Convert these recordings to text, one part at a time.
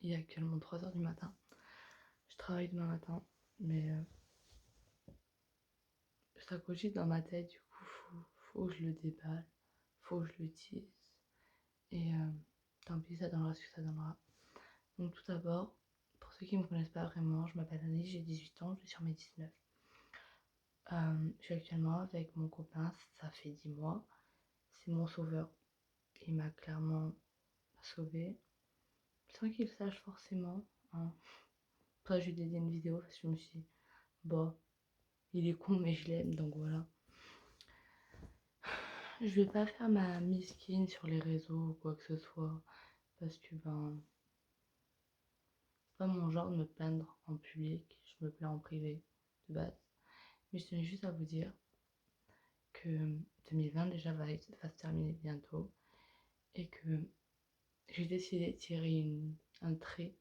Il est actuellement 3 h du matin. Je travaille demain matin, mais ça cogite dans ma tête, du coup, faut que je le déballe, faut que je le dise. Et tant pis, ça donnera ce que ça donnera. Donc tout d'abord, pour ceux qui ne me connaissent pas vraiment, je m'appelle Annie, j'ai 18 ans, je vais sur mes 19. Je suis actuellement avec mon copain, ça fait 10 mois. C'est mon sauveur. Il m'a clairement sauvée, sans qu'il le sache forcément. Hein. Après, je lui ai dédié une vidéo parce que je me suis dit, bon, il est con, mais je l'aime, donc voilà. Je vais pas faire ma miskine sur les réseaux ou quoi que ce soit, parce que c'est pas mon genre de me plaindre en public, je me plains en privé, de base. Mais je tenais juste à vous dire que 2020 déjà va se terminer bientôt, et que j'ai décidé de tirer un trait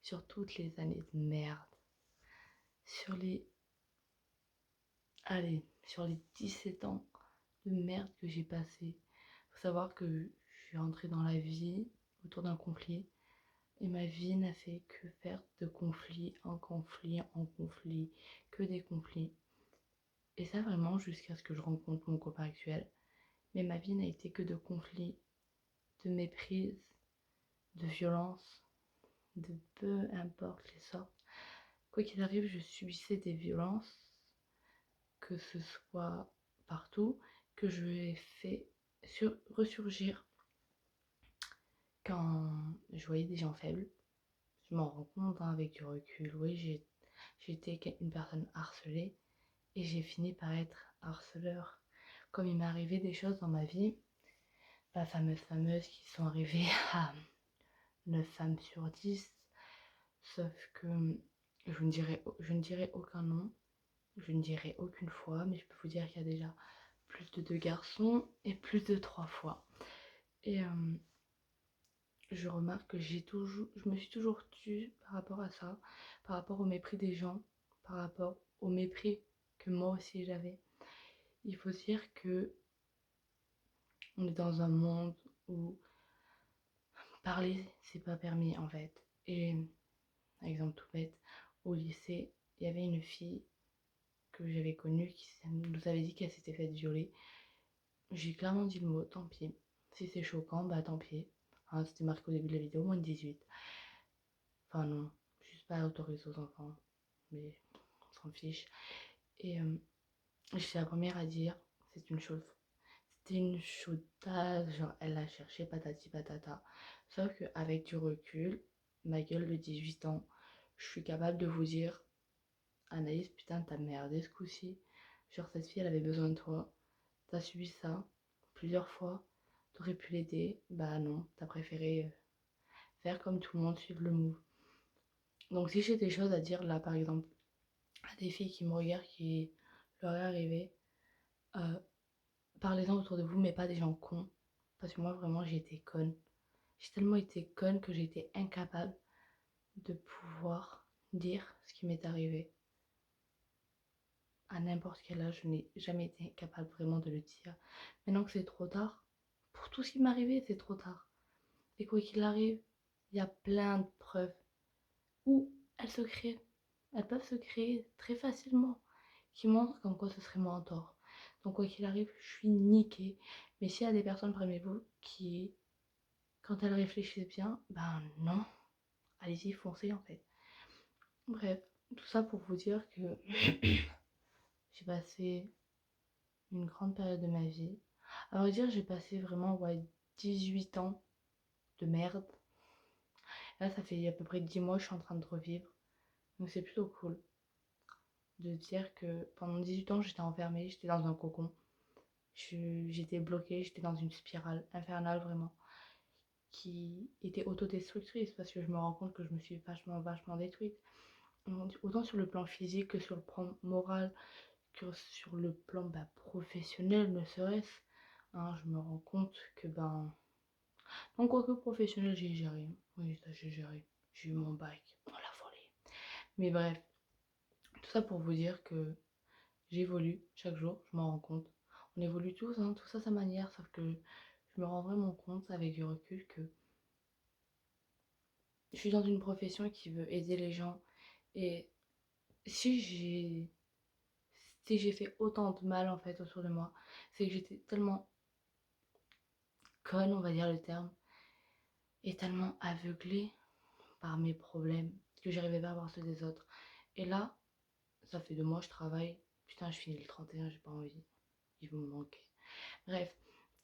sur toutes les années de merde, sur les, allez, sur les 17 ans de merde que j'ai passé. Faut savoir que je suis rentrée dans la vie autour d'un conflit, et ma vie n'a fait que faire de conflit en conflit en conflit, que des conflits. Et ça vraiment jusqu'à ce que je rencontre mon copain actuel. Mais ma vie n'a été que de conflits, de méprise, de violence, de peu importe les sortes. Quoi qu'il arrive, je subissais des violences, que ce soit partout, que je ai fait ressurgir quand je voyais des gens faibles. Je m'en rends compte avec du recul. Oui, j'étais une personne harcelée et j'ai fini par être harceleur. Comme il m'est arrivé des choses dans ma vie, pas fameuses qui sont arrivées à 9 femmes sur 10, sauf que je ne dirai aucun nom, je ne dirai aucune fois, mais je peux vous dire qu'il y a déjà plus de 2 garçons et plus de 3 fois. Et je remarque que je me suis toujours tue par rapport à ça, par rapport au mépris des gens, par rapport au mépris que moi aussi j'avais. Il faut dire que on est dans un monde où parler c'est pas permis en fait. Et exemple tout bête, au lycée, il y avait une fille que j'avais connue qui nous avait dit qu'elle s'était faite violer. J'ai clairement dit le mot, tant pis. Si c'est choquant, bah tant pis. Hein, c'était marqué au début de la vidéo, moins de 18. Enfin non, juste pas autorisé aux enfants. Mais on s'en fiche. Et j'étais la première à dire, c'est une chose. C'était une chaudasse, genre elle a cherché patati patata. Sauf qu'avec du recul, ma gueule de 18 ans, je suis capable de vous dire, Anaïs, putain, t'as merdé ce coup-ci. Genre cette fille, elle avait besoin de toi. T'as subi ça plusieurs fois. T'aurais pu l'aider. Bah non, t'as préféré faire comme tout le monde, suivre le move. Donc si j'ai des choses à dire là, par exemple, à des filles qui me regardent, qui leur est arrivé, euh, parlez-en autour de vous, mais pas des gens cons. Parce que moi, vraiment, j'ai été conne. J'ai tellement été conne que j'ai été incapable de pouvoir dire ce qui m'est arrivé. À n'importe quel âge, je n'ai jamais été capable vraiment de le dire. Maintenant que c'est trop tard, pour tout ce qui m'est arrivé, c'est trop tard. Et quoi qu'il arrive, il y a plein de preuves où elles peuvent se créer très facilement, qui montrent comme quoi ce serait moi en tort. Donc quoi qu'il arrive, je suis niquée. Mais s'il y a des personnes parmi vous qui, quand elles réfléchissent bien, ben non, allez-y, foncez en fait. Bref, tout ça pour vous dire que j'ai passé une grande période de ma vie. À vrai dire, j'ai passé vraiment 18 ans de merde. Là, ça fait à peu près 10 mois que je suis en train de revivre. Donc c'est plutôt cool de dire que pendant 18 ans, j'étais enfermée, j'étais dans un cocon. J'étais bloquée, j'étais dans une spirale infernale vraiment, qui était autodestructrice parce que je me rends compte que je me suis vachement détruite. Autant sur le plan physique que sur le plan moral, que sur le plan professionnel, ne serait-ce. Hein, je me rends compte que donc quoique professionnel, j'ai géré. Oui, ça j'ai géré. J'ai eu mon bac. On l'a volé. Mais bref, tout ça pour vous dire que j'évolue chaque jour, je m'en rends compte. On évolue tous, hein, tout ça à sa manière, sauf que je me rends vraiment compte avec du recul que je suis dans une profession qui veut aider les gens. Et si j'ai si j'ai fait autant de mal en fait autour de moi, c'est que j'étais tellement conne, on va dire le terme, et tellement aveuglée par mes problèmes que j'arrivais pas à voir ceux des autres. Et là, ça fait 2 mois, je travaille. Putain, je finis le 31, j'ai pas envie. Il vous me manquer. Bref,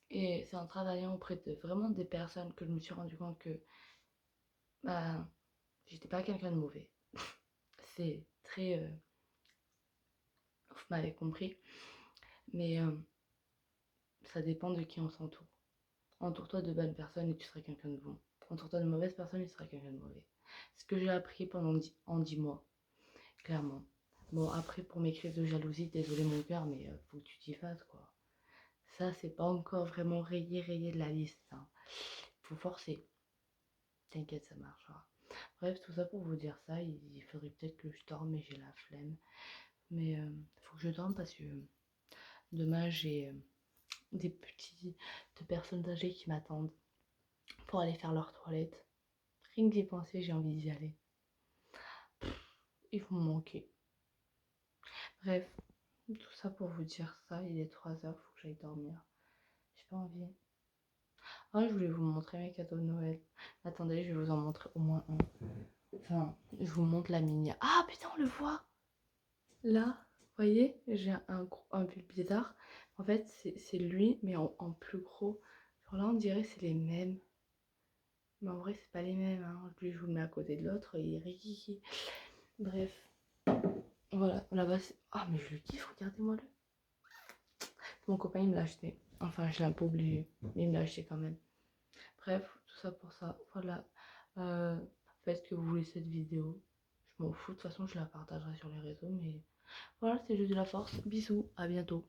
et c'est en travaillant auprès de vraiment des personnes que je me suis rendu compte que bah, j'étais pas quelqu'un de mauvais. C'est très. Vous m'avez compris. Mais ça dépend de qui on s'entoure. Entoure-toi de bonnes personnes et tu seras quelqu'un de bon. Entoure-toi de mauvaises personnes et tu seras quelqu'un de mauvais. C'est ce que j'ai appris en 10 mois, clairement. Bon, après, pour mes crises de jalousie, désolé mon cœur, mais faut que tu t'y fasses, quoi. Ça, c'est pas encore vraiment rayé de la liste. Hein. Faut forcer. T'inquiète, ça marchera. Bref, tout ça pour vous dire ça. Il faudrait peut-être que je dorme, mais j'ai la flemme. Mais faut que je dorme parce que demain, j'ai des petites personnes âgées qui m'attendent pour aller faire leur toilette. Rien que d'y penser, j'ai envie d'y aller. Ils vont me manquer. Bref, tout ça pour vous dire ça. Il est 3 heures, faut que j'aille dormir. J'ai pas envie. Ah, je voulais vous montrer mes cadeaux de Noël. Attendez, je vais vous en montrer au moins un. Enfin, je vous montre la mini. Ah putain, on le voit. Là, vous voyez, j'ai un pull bizarre. En fait, c'est lui, mais en plus gros. Genre là, on dirait que c'est les mêmes. Mais en vrai, c'est pas les mêmes. Hein. Lui, je vous le mets à côté de l'autre. Il est rikiki. Bref. Voilà, là-bas, c'est... Ah, mais je le kiffe, regardez-moi le. Mon copain, il me l'a acheté. Enfin, je l'ai un peu obligé. Mais il me l'a acheté quand même. Bref, tout ça pour ça. Voilà. Faites ce que vous voulez cette vidéo. Je m'en fous. De toute façon, je la partagerai sur les réseaux. Mais voilà, c'est juste de la force. Bisous. À bientôt.